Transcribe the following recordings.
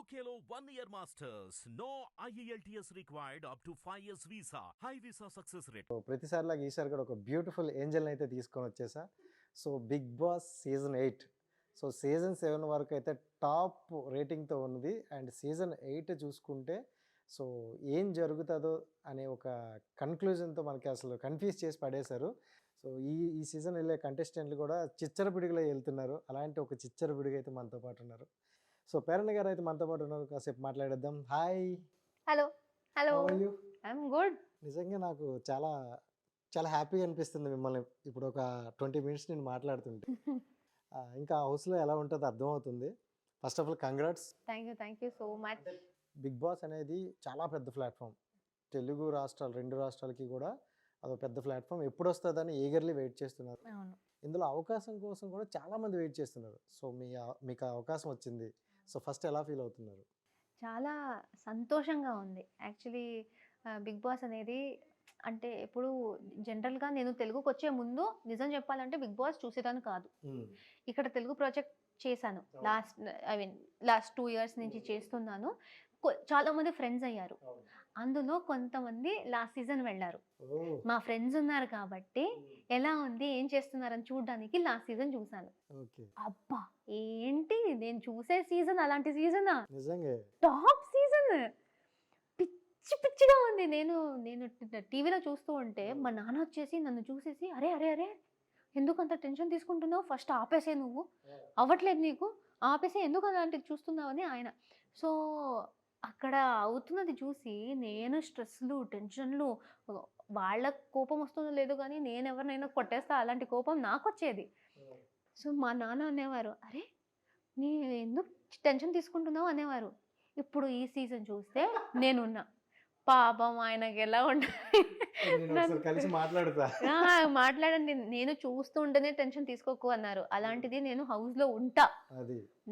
UKLO 1 year masters. No IELTS required up to 5 years visa. High visa success rate. ప్రతిసారిలాగా ఈసారి కూడా ఒక beautiful ఏంజల్ని అయితే తీసుకొని వచ్చేసా. So big boss season 8, so season 7 వరకు అయితే టాప్ రేటింగ్తో ఉన్నది. అండ్ సీజన్ 8 చూసుకుంటే సో ఏం జరుగుతుందో అనే ఒక కన్క్లూజన్తో మనకి అసలు కన్ఫ్యూజ్ చేసి పడేశారు. సో ఈ సీజన్ వెళ్ళే కంటెస్టెంట్లు కూడా చిచ్చరపిడిగిలో వెళ్తున్నారు. అలాంటి ఒక చిచ్చరపిడిగా అయితే మనతో పాటు ఉన్నారు. సో పేరన్న గారు అయితే మనతో పాటు ఉన్నారు, కాసేపు మాట్లాడేద్దాం. Hi. Hello. How are you? I'm good. నిజంగా నాకు చాలా చాలా హ్యాపీగా అనిపిస్తుంది మిమ్మల్ని ఇప్పుడు ఒక 20 మినిట్స్ నేను మాట్లాడుతుంటే. ఇంకా హౌస్లో ఎలా ఉంటుందో అర్థమవుతుంది. First of all congrats. Thank you so much. Big boss అనేది చాలా పెద్ద ప్లాట్ఫామ్. తెలుగు రాష్ట్రాలు 2 రాష్ట్రాలకి కూడా అదొక పెద్ద ప్లాట్ఫామ్. ఎప్పుడు వస్తుందని ఈగర్లీ వెయిట్ చేస్తున్నారు. అవును. ఇందులో అవకాశం కోసం కూడా చాలామంది వెయిట్ చేస్తున్నారు. సో మీకు అవకాశం వచ్చింది. సో ఫస్ట్ ఎలా ఫీల్ అవుతున్నారు? చాలా సంతోషంగా ఉంది యాక్చువల్లీ. బిగ్ బాస్ అనేది అంటే ఇప్పుడు జనరల్గా నేను తెలుగుకి వచ్చే ముందు నిజం చెప్పాలంటే బిగ్ బాస్ చూసేదాన్ని కాదు. ఇక్కడ తెలుగు ప్రాజెక్ట్ చేశాను లాస్ట్ 2 years నుంచి చేస్తున్నాను. చాలా మంది ఫ్రెండ్స్ అయ్యారు. అందులో కొంతమంది లాస్ట్ సీజన్ వెళ్ళారు. మా ఫ్రెండ్స్ ఉన్నారు కాబట్టి ఎలా ఉంది ఏం చేస్తున్నారని చూడడానికి లాస్ట్ సీజన్ చూసాను. అబ్బా ఏంటి నేను చూసే సీజన్ అలాంటి సీజనా, టాప్ సీజన్, పిచ్చిగా ఉంది. నేను టీవీలో చూస్తూ ఉంటే మా నాన్న వచ్చేసి నన్ను చూసేసి అరే అరే అరే ఎందుకు అంత టెన్షన్ తీసుకుంటున్నావు, ఫస్ట్ ఆపేసే, నువ్వు అవ్వట్లేదు నీకు, ఆపేసే, ఎందుకు అలాంటిది చూస్తున్నావు అని ఆయన. సో అక్కడ అవుతున్నది చూసి నేను స్ట్రెస్లు టెన్షన్లు, వాళ్ళ కోపం వస్తుందో లేదో కానీ నేను ఎవరినైనా కొట్టేస్తా అలాంటి కోపం నాకు వచ్చేది. సో మా నాన్న అనేవారు అరే నీ ఎందుకు టెన్షన్ తీసుకుంటున్నావు అనేవారు. ఇప్పుడు ఈ సీజన్ చూస్తే నేనున్నా. పాపం ఆయనకి ఎలా ఉంటుంది మాట్లాడండి, నేను చూస్తూ ఉంటేనే టెన్షన్ తీసుకోకు అన్నారు. అలాంటిది నేను హౌస్లో ఉంటా,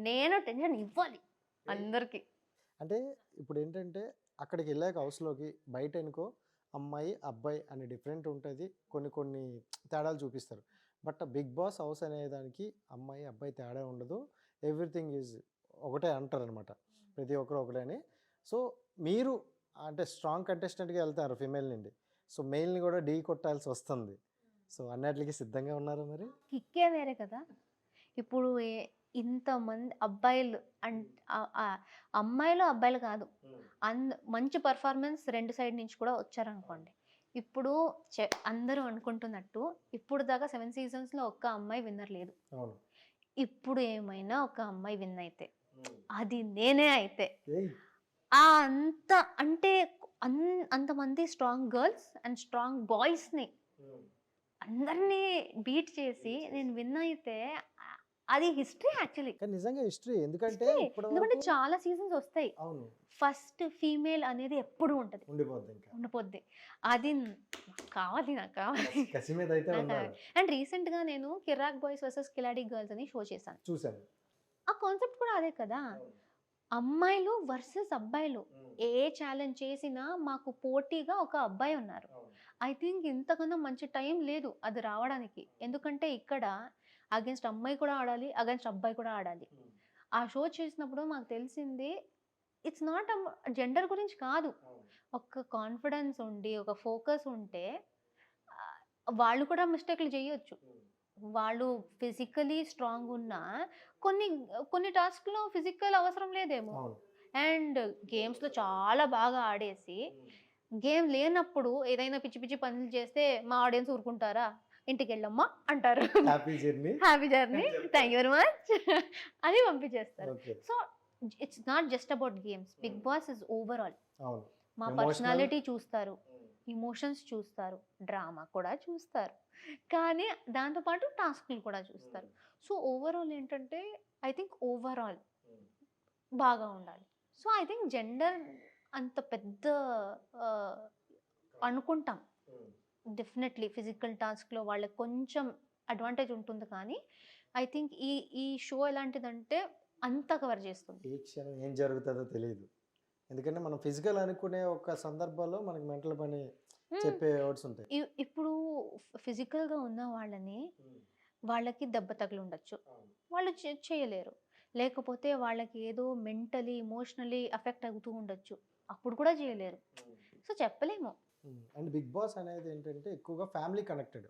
నేను టెన్షన్ ఇవ్వాలి అందరికి. అంటే ఇప్పుడు ఏంటంటే అక్కడికి వెళ్ళాక హౌస్లోకి బయట అనుకో అమ్మాయి అబ్బాయి అనే డిఫరెంట్ ఉంటుంది, కొన్ని తేడాలు చూపిస్తారు. బట్ బిగ్ బాస్ హౌస్ అనేదానికి అమ్మాయి అబ్బాయి తేడా ఉండదు, ఎవ్రీథింగ్ ఈజ్ ఒకటే అంటారు అనమాట, ప్రతి ఒక్కరు ఒకటే అని. సో మీరు అంటే స్ట్రాంగ్ కంటెస్టెంట్గా వెళ్తారు ఫిమేల్ నుండి, సో మెయిల్ని కూడా ఢీ కొట్టాల్సి వస్తుంది. సో అన్నిటికీ సిద్ధంగా ఉన్నారు మరి? కిక్కే వేరే కదా. ఇప్పుడు ఇంతమంది అబ్బాయిలు అమ్మాయిలు అబ్బాయిలు కాదు, మంచి పర్ఫార్మెన్స్ 2 సైడ్ నుంచి కూడా వచ్చారనుకోండి. ఇప్పుడు అందరూ అనుకుంటున్నట్టు ఇప్పుడు దాకా 7 seasonsలో ఒక్క అమ్మాయి విన్నర్ లేదు. ఇప్పుడు ఏమైనా ఒక అమ్మాయి విన్ అయితే అది నేనే అయితే అంత అంటే అంతమంది స్ట్రాంగ్ గర్ల్స్ అండ్ స్ట్రాంగ్ బాయ్స్ని అందరినీ బీట్ చేసి నేను విన్ అయితే అది హిస్టరీ యాక్చువల్లీ. నిజంగా హిస్టరీ. ఎందుకంటే చాలా సీజన్స్ వస్తాయి, ఫస్ట్ ఫీమేల్ అనేది ఎప్పుడు ఉంటుంది, ఉండిపోద్ది. అది కావాలి, నాకు కావాలి. అండ్ రీసెంట్ గా నేను కిరాక్ బాయ్స్ వర్సెస్ కిలాడి గర్ల్స్ అని షో చూసాను. ఆ కాన్సెప్ట్ కూడా అదే కదా, అమ్మాయిలు వర్సెస్ అబ్బాయిలు. ఏ ఛాలెంజ్ చేసినా మాకు పోటీగా ఒక అబ్బాయి ఉన్నారు. ఐ థింక్ ఇంతకన్నా మంచి టైం లేదు అది రావడానికి. ఎందుకంటే ఇక్కడ అగెన్స్ట్ అమ్మాయి కూడా ఆడాలి, అగెన్స్ట్ అబ్బాయి కూడా ఆడాలి. ఆ షో చేసినప్పుడు మాకు తెలిసింది ఇట్స్ నాట్ జెండర్ గురించి కాదు, ఒక కాన్ఫిడెన్స్ ఉండి ఒక ఫోకస్ ఉంటే వాళ్ళు కూడా మిస్టేక్లు చేయొచ్చు. వాళ్ళు ఫిజికలీ స్ట్రాంగ్ ఉన్నా కొన్ని టాస్క్లో ఫిజికల్ అవసరం లేదేమో. అండ్ గేమ్స్లో చాలా బాగా ఆడేసి గేమ్ లేనప్పుడు ఏదైనా పిచ్చి పిచ్చి పనులు చేస్తే మా ఆడియన్స్ ఊరుకుంటారా, ఇంటికి వెళ్ళమ్మా అంటారు, happy journey thank you very much అని పంపించేస్తారు. So it's not just about games, big boss is overall. మా పర్సనాలిటీ చూస్తారు, ఇమోషన్స్ చూస్తారు, డ్రామా కూడా చూస్తారు, కానీ దాంతోపాటు టాస్క్లు కూడా చూస్తారు. సో ఓవరాల్ ఏంటంటే ఐ థింక్ ఓవరాల్ బాగా ఉండాలి. సో ఐ థింక్ జెండర్ అంత పెద్ద అనుకుంటాం, డెఫినెట్లీ ఫిజికల్ టాస్క్లో వాళ్ళకి కొంచెం అడ్వాంటేజ్ ఉంటుంది, కానీ ఐ థింక్ ఈ షో ఎలాంటిదంటే అంతా కవర్ చేస్తుంది. ఏ క్షణం ఏం జరుగుతుందో తెలియదు, ఎందుకంటే మనం ఫిజికల్ అనుకునే ఒక సందర్భంలో మనకి మెంటల్ పని చెప్పే వర్డ్స్ ఉంటాయి. ఇప్పుడు ఫిజికల్గా ఉన్న వాళ్ళకి దెబ్బ తగిలి ఉండొచ్చు, వాళ్ళు చేయలేరు. లేకపోతే వాళ్ళకి ఏదో మెంటలీ ఎమోషనలీ అఫెక్ట్ అవుతూ ఉండొచ్చు, అప్పుడు కూడా చేయలేరు. సో చెప్పలేము. అండ్ బిగ్ బాస్ అనేది ఏంటంటే ఎక్కువగా ఫ్యామిలీ కనెక్టెడ్.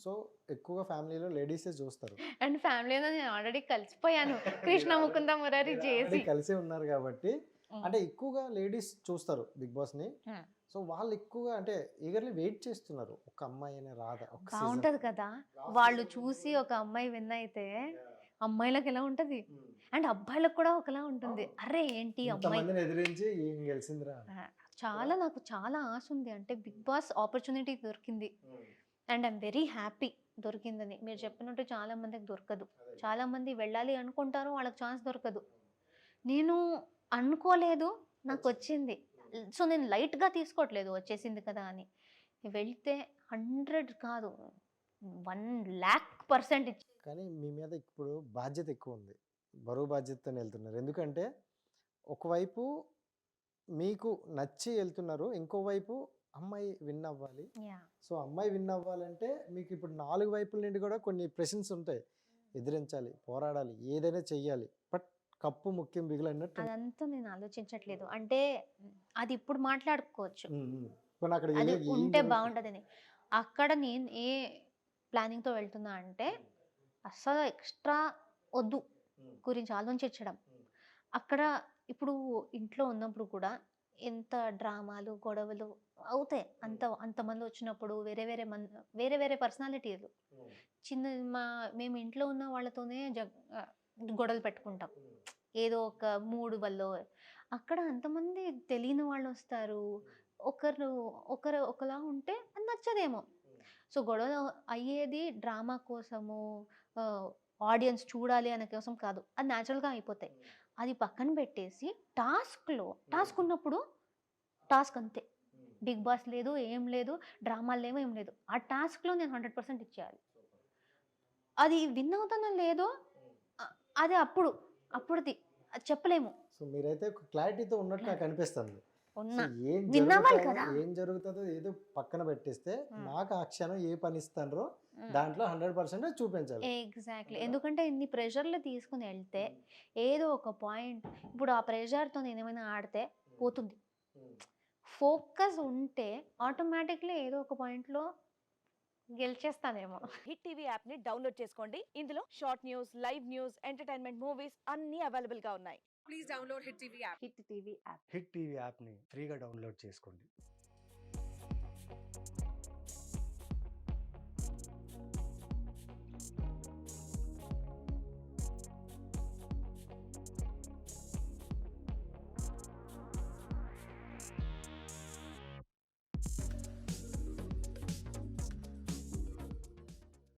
సో ఎక్కువగా ఫ్యామిలీలో లేడీసే చూస్తారు. అండ్ ఫ్యామిలీలో నేను ఆల్రెడీ కలిసిపోయాను కృష్ణ ముకుంద మురారి చేసి. కలిసి ఉన్నారు కాబట్టి అంటే ఎక్కువగా లేడీస్ చూస్తారు బిగ్ బాస్ ని. సో వాళ్ళు ఎక్కువగా అంటే ఈగర్లీ వెయిట్ చేస్తున్నారు ఒక అమ్మాయి అనే రాదా. బాగుంటది కదా వాళ్ళు చూసి ఒక అమ్మాయి విన్ అయితే అమ్మాయిలకు ఎలా ఉంటది అండ్ అబ్బాయిలకు కూడా ఒకలా ఉంటుంది. అరే ఏంటి అమ్మాయి ఎదిరించి ఏం గెలిచిందిరా. చాలా నాకు చాలా ఆశ ఉంది, అంటే బిగ్ బాస్ ఆపర్చునిటీ దొరికింది అండ్ ఐఎమ్ వెరీ హ్యాపీ దొరికిందని. మీరు చెప్పినట్టు చాలా మందికి దొరకదు, చాలా మంది వెళ్ళాలి అనుకుంటారు, వాళ్ళకి ఛాన్స్ దొరకదు. నేను అనుకోలేదు, నాకు వచ్చింది. సో నేను లైట్గా తీసుకోవట్లేదు వచ్చేసింది కదా అని. వెళ్తే 100 కాదు 1,00,000% ఇచ్చి. కానీ మీ మీద ఇప్పుడు బాధ్యత ఎక్కువ ఉంది, బరువు బాధ్యతతో వెళ్తున్నారు. ఎందుకంటే ఒకవైపు మీకు నచ్చి వెళ్తున్నారు, ఇంకోవైపు అమ్మాయి విన్ అవ్వాలి. సో అమ్మాయి విన్ అవ్వాలంటే మీకు ఇప్పుడు 4 వైపుల నుండి కూడా కొన్ని ప్రెషన్స్ ఉంటాయి, ఎదిరించాలి, పోరాడాలి, ఏదైనా చెయ్యాలి. బట్ కప్పు ముఖ్యం బిగులన్నట్టు అదంతా నేను ఆలోచించట్లేదు. అంటే అది ఇప్పుడు మాట్లాడుకోవచ్చు, అక్కడ అది ఉంటే బాగుంటుందని. అక్కడ నేను ఏ ప్లానింగ్తో వెళ్తున్నా అంటే అస్సలు ఎక్స్ట్రా వద్దు గురించి ఆలోచించడం. అక్కడ ఇప్పుడు ఇంట్లో ఉన్నప్పుడు కూడా ఎంత డ్రామాలు గొడవలు అవుతాయి, అంతమంది వచ్చినప్పుడు వేరే వేరే పర్సనాలిటీలు మేము ఇంట్లో ఉన్న వాళ్ళతోనే గొడవలు పెట్టుకుంటాం ఏదో ఒక మూడు వల్ల. అక్కడ అంతమంది తెలియని వాళ్ళు వస్తారు, ఒకరు ఒకలా ఉంటే అది నచ్చదేమో. సో గొడవ అయ్యేది డ్రామా కోసము, ఆడియన్స్ చూడాలి అనే కోసం కాదు, అది న్యాచురల్గా అయిపోతాయి. అది పక్కన పెట్టేసి టాస్క్ ఉన్నప్పుడు టాస్క్ అంతే, బిగ్ బాస్ లేదు, ఏం లేదు, డ్రామాలు లేవు, ఏం లేదు. ఆ టాస్క్లో నేను 100% ఇచ్చేయాలి. అది విన్ అవుతానో లేదో అది అప్పుడుది అది చెప్పలేము. సో మీరైతే క్లారిటీతో ఉన్నట్టు నాకు అనిపిస్తుంది. ఏం జరుగుతుందో ఏదో పక్కన పెట్టేస్తే నాకు ఆ క్షణం ఏ పని ఇస్తారో దాంట్లో 100% చూపించాలి. ఎగ్జాక్ట్లీ. ఎందుకంటే ఇన్ని ప్రెషర్లు తీసుకుని వెళ్తే ఏదో ఒక పాయింట్, ఇప్పుడు ఆ ప్రెషర్తో నేను ఏమైనా ఆడితే పోతుంది. ఫోకస్ ఉంటే ఆటోమేటిక్లీ ఏదో ఒక పాయింట్లో గెలిచేస్తానేమో. హిట్ టీవీ యాప్ ని డౌన్లోడ్ చేసుకోండి. ఇందులో short news, live news, entertainment, movies అన్ని అవైలబుల్ గా ఉన్నాయి. Please download Hit TV app. Hit TV app. Hit TV యాప్ని ఫ్రీగా డౌన్లోడ్ చేసుకోండి.